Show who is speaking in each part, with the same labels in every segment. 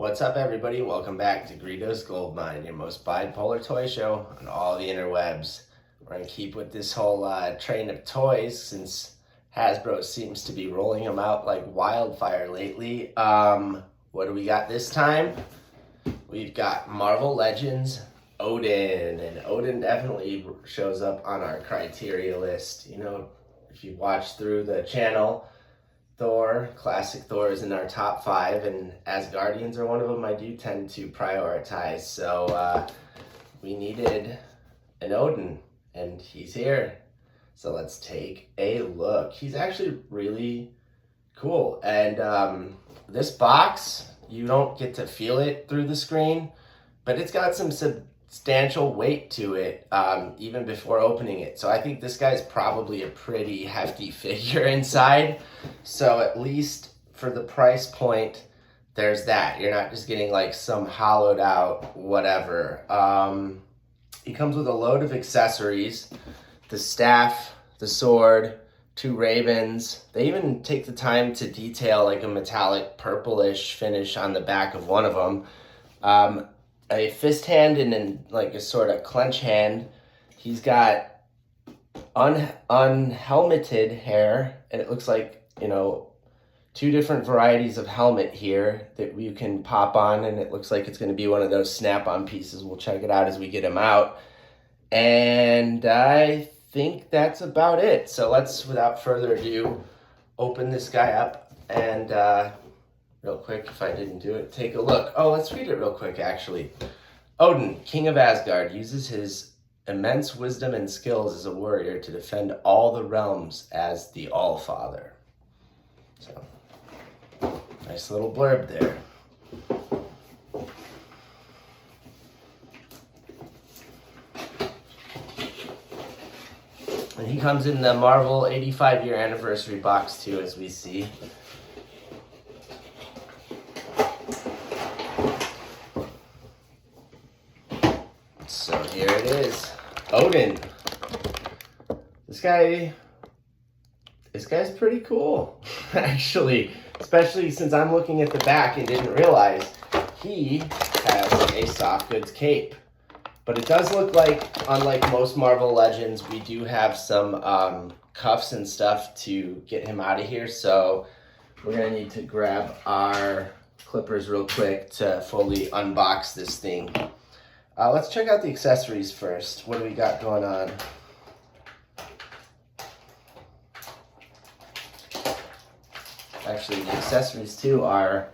Speaker 1: What's up, everybody? Welcome back to Greedo's Gold Mine, your most bipolar toy show on all the interwebs. We're going to keep with this whole train of toys since Hasbro seems to be rolling them out like wildfire lately. What do we got this time? We've got Marvel Legends Odin, and Odin definitely shows up on our criteria list. You know, if you watch through the channel, classic Thor is in our top 5, and Asgardians are one of them I do tend to prioritize. So we needed an Odin, and he's here. So let's take a look. He's actually really cool. And this box, you don't get to feel it through the screen, but it's got some substantial weight to it even before opening it. So I think this guy's probably a pretty hefty figure inside. So at least for the price point, there's that. You're not just getting like some hollowed out whatever. He comes with a load of accessories, the staff, the sword, 2 ravens. They even take the time to detail like a metallic purplish finish on the back of one of them. A fist hand and like a sort of clench hand. He's got unhelmeted hair, and it looks like, you know, 2 different varieties of helmet here that you can pop on, and it looks like it's going to be one of those snap-on pieces. We'll check it out as we get him out. And I think that's about it. So let's, without further ado, open this guy up and real quick, if I didn't do it, take a look. Oh, let's read it real quick, actually. Odin, king of Asgard, uses his immense wisdom and skills as a warrior to defend all the realms as the All-Father. So, nice little blurb there. And he comes in the Marvel 85-year anniversary box too, as we see. So here it is, Odin. This guy's pretty cool, actually, especially since I'm looking at the back and didn't realize he has a soft goods cape. But it does look like, unlike most Marvel Legends, we do have some cuffs and stuff to get him out of here. So we're gonna need to grab our clippers real quick to fully unbox this thing. Let's check out the accessories first. What do we got going on? Actually, the accessories too are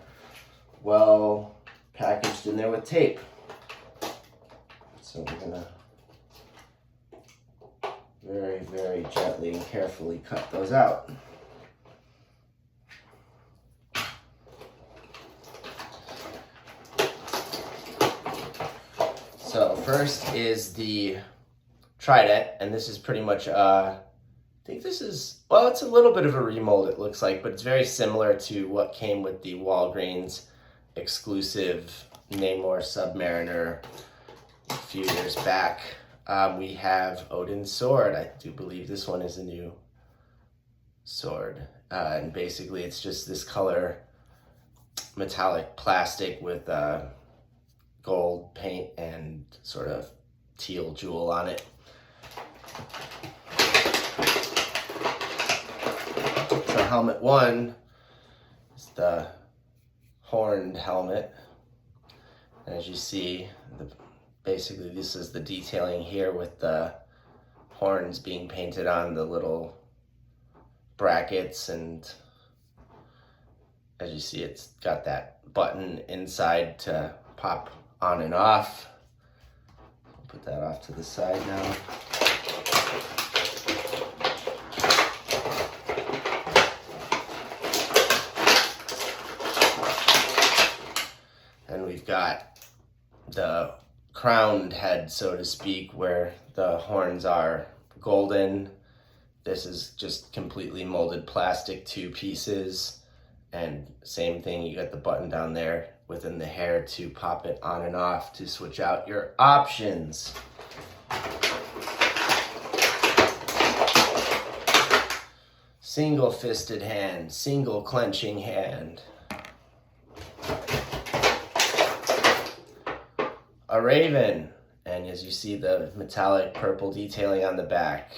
Speaker 1: well packaged in there with tape. So we're gonna very, very gently and carefully cut those out. So first is the trident, and this is pretty much, I think this is, well, it's a little bit of a remold it looks like, but it's very similar to what came with the Walgreens exclusive Namor Submariner a few years back. We have Odin's sword. I do believe this one is a new sword. And basically it's just this color metallic plastic with gold paint and sort of teal jewel on it. So helmet 1 is the horned helmet. And as you see, basically this is the detailing here with the horns being painted on the little brackets, and as you see, it's got that button inside to pop on and off. I'll put that off to the side now. And we've got the crowned head, so to speak, where the horns are golden. This is just completely molded plastic, 2 pieces. And same thing, you got the button down there within the hair to pop it on and off to switch out your options. Single fisted hand, single clenching hand. a raven. And as you see, the metallic purple detailing on the back.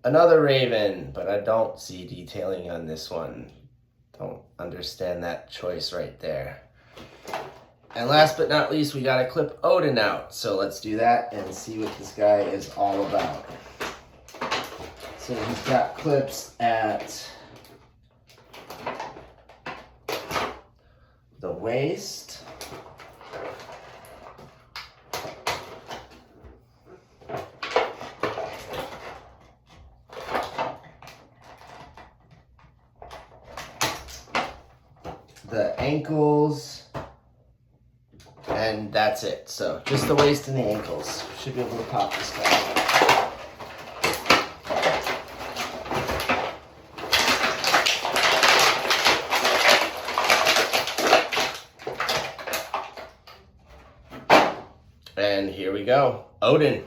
Speaker 1: Another raven, but I don't see detailing on this one. Don't understand that choice right there. And last but not least, we got to clip Odin out. So let's do that and see what this guy is all about. So he's got clips at the waist, the ankles, and that's it. So just the waist and the ankles. Should be able to pop this guy. And here we go, Odin.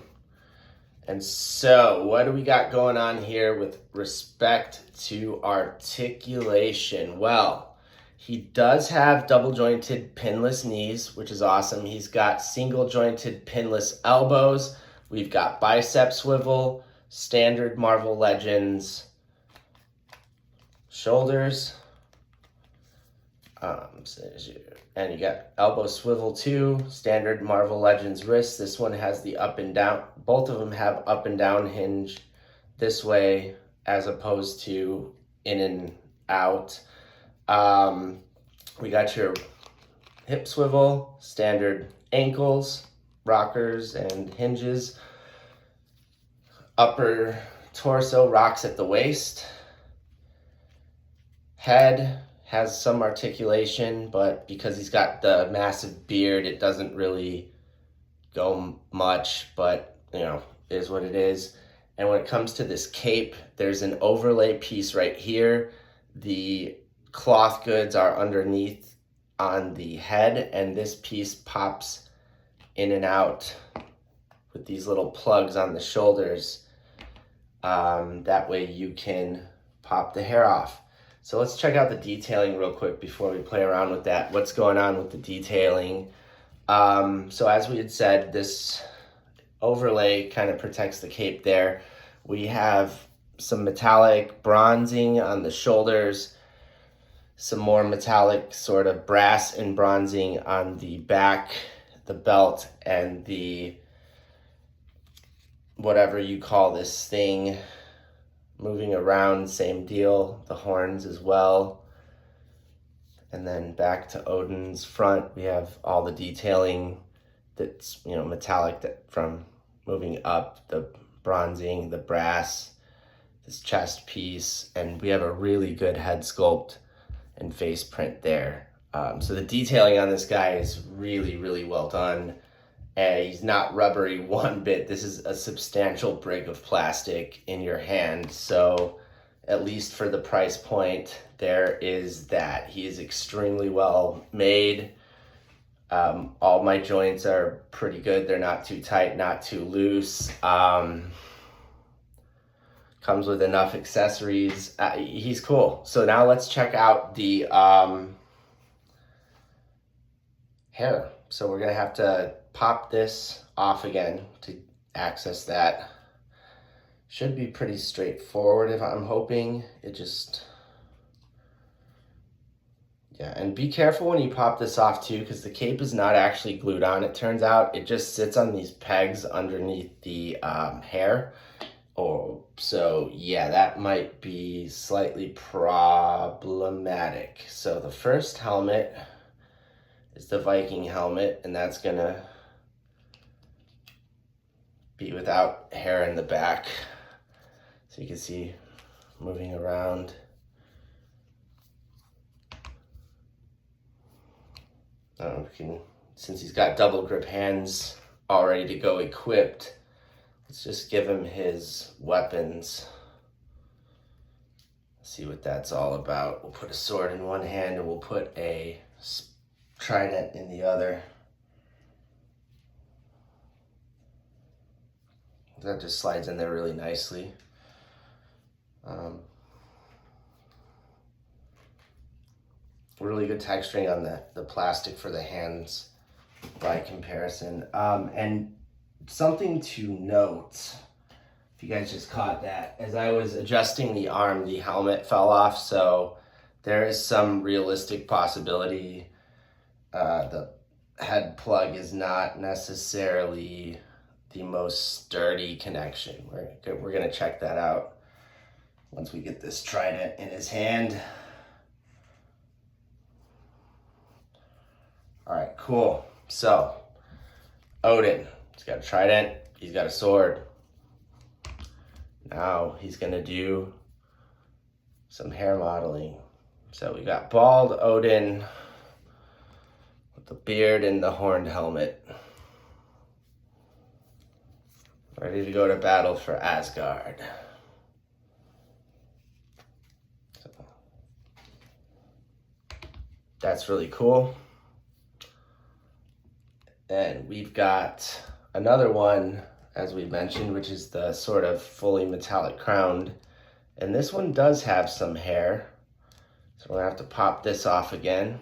Speaker 1: And so what do we got going on here with respect to articulation? Well, he does have double jointed pinless knees, which is awesome. He's got single jointed pinless elbows. We've got bicep swivel, standard Marvel Legends shoulders. And you got elbow swivel too, standard Marvel Legends wrist. This one has the up and down. Both of them have up and down hinge this way as opposed to in and out. We got your hip swivel, standard ankles, rockers and hinges. Upper torso rocks at the waist. Head has some articulation, but because he's got the massive beard, it doesn't really go much, but you know, is what it is. And when it comes to this cape, there's an overlay piece right here. The cloth goods are underneath on the head, and this piece pops in and out with these little plugs on the shoulders. That way you can pop the hair off. So let's check out the detailing real quick before we play around with that. What's going on with the detailing? So as we had said, this overlay kind of protects the cape there. We have some metallic bronzing on the shoulders, some more metallic sort of brass and bronzing on the back, the belt, and the whatever you call this thing. Moving around, same deal, the horns as well. And then back to Odin's front, we have all the detailing that's, you know, metallic that from moving up, the bronzing, the brass, this chest piece, and we have a really good head sculpt and face print there. So the detailing on this guy is really, really well done. And he's not rubbery one bit. This is a substantial brick of plastic in your hand. So at least for the price point, there is that. He is extremely well made. All my joints are pretty good. They're not too tight, not too loose. Comes with enough accessories. He's cool. So now let's check out the hair. So we're gonna have to pop this off again to access that. Should be pretty straightforward if I'm hoping. It just, yeah, and be careful when you pop this off too, because the cape is not actually glued on. It turns out it just sits on these pegs underneath the hair. Oh, so yeah, that might be slightly problematic. So the first helmet is the Viking helmet, and that's gonna be without hair in the back. So you can see moving around. I don't know if you can, since he's got double grip hands all ready to go equipped, let's just give him his weapons. See what that's all about. We'll put a sword in one hand and we'll put a trident in the other. That just slides in there really nicely. really good texturing on the plastic for the hands by comparison. And something to note, if you guys just caught that, as I was adjusting the arm, the helmet fell off, so there is some realistic possibility the head plug is not necessarily the most sturdy connection. We're gonna check that out once we get this trident in his hand. All right, cool. So, Odin, he's got a trident, he's got a sword. Now he's gonna do some hair modeling. So we got bald Odin with the beard and the horned helmet, ready to go to battle for Asgard. So, that's really cool. Then we've got another one, as we mentioned, which is the sort of fully metallic crowned. And this one does have some hair. So we're gonna have to pop this off again.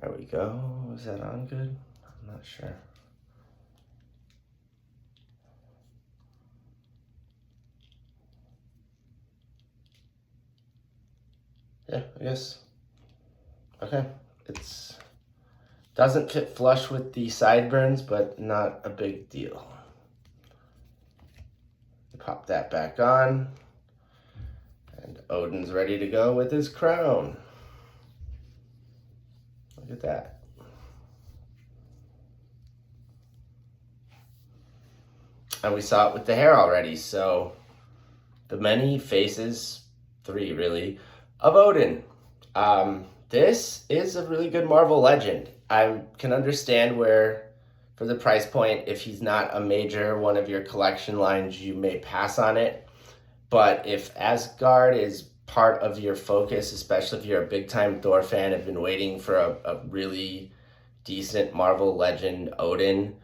Speaker 1: There we go. Is that on good? I'm not sure. Yeah, I guess. Okay, it's doesn't fit flush with the sideburns, but not a big deal. Pop that back on, and Odin's ready to go with his crown. Look at that. And we saw it with the hair already, so the many faces, 3 really, of Odin. This is a really good Marvel legend. I can understand where, for the price point, if he's not a major one of your collection lines, you may pass on it. But if Asgard is part of your focus, especially if you're a big-time Thor fan, have been waiting for a really decent Marvel legend Odin,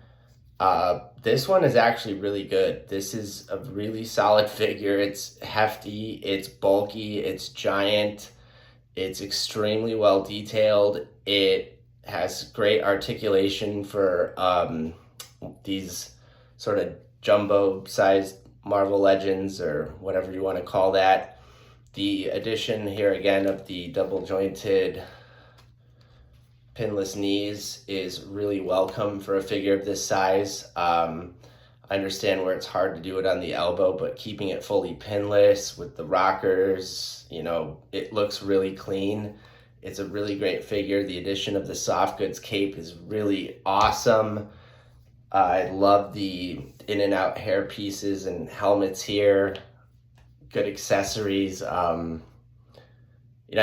Speaker 1: this one is actually really good. This is a really solid figure. It's hefty, it's bulky, it's giant. It's extremely well detailed. It has great articulation for these sort of jumbo-sized Marvel Legends, or whatever you want to call that. The addition here again of the double-jointed pinless knees is really welcome for a figure of this size. I understand where it's hard to do it on the elbow, but keeping it fully pinless with the rockers, you know, it looks really clean. It's a really great figure. The addition of the soft goods cape is really awesome. I love the in and out hair pieces and helmets here. Good accessories. I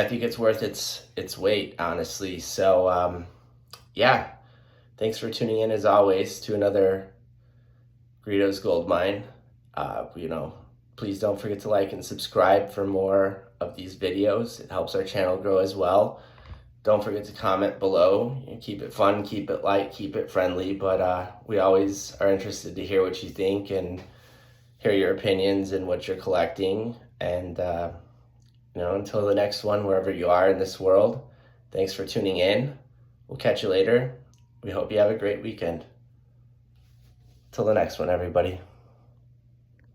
Speaker 1: think it's worth its weight, honestly. So, yeah, thanks for tuning in as always to another Greedo's Gold Mine. Please don't forget to like and subscribe for more of these videos. It helps our channel grow as well. Don't forget to comment below. Keep it fun, keep it light, keep it friendly. But we always are interested to hear what you think and hear your opinions and what you're collecting. And until the next one, wherever you are in this world, thanks for tuning in. We'll catch you later. We hope you have a great weekend. Till the next one, everybody.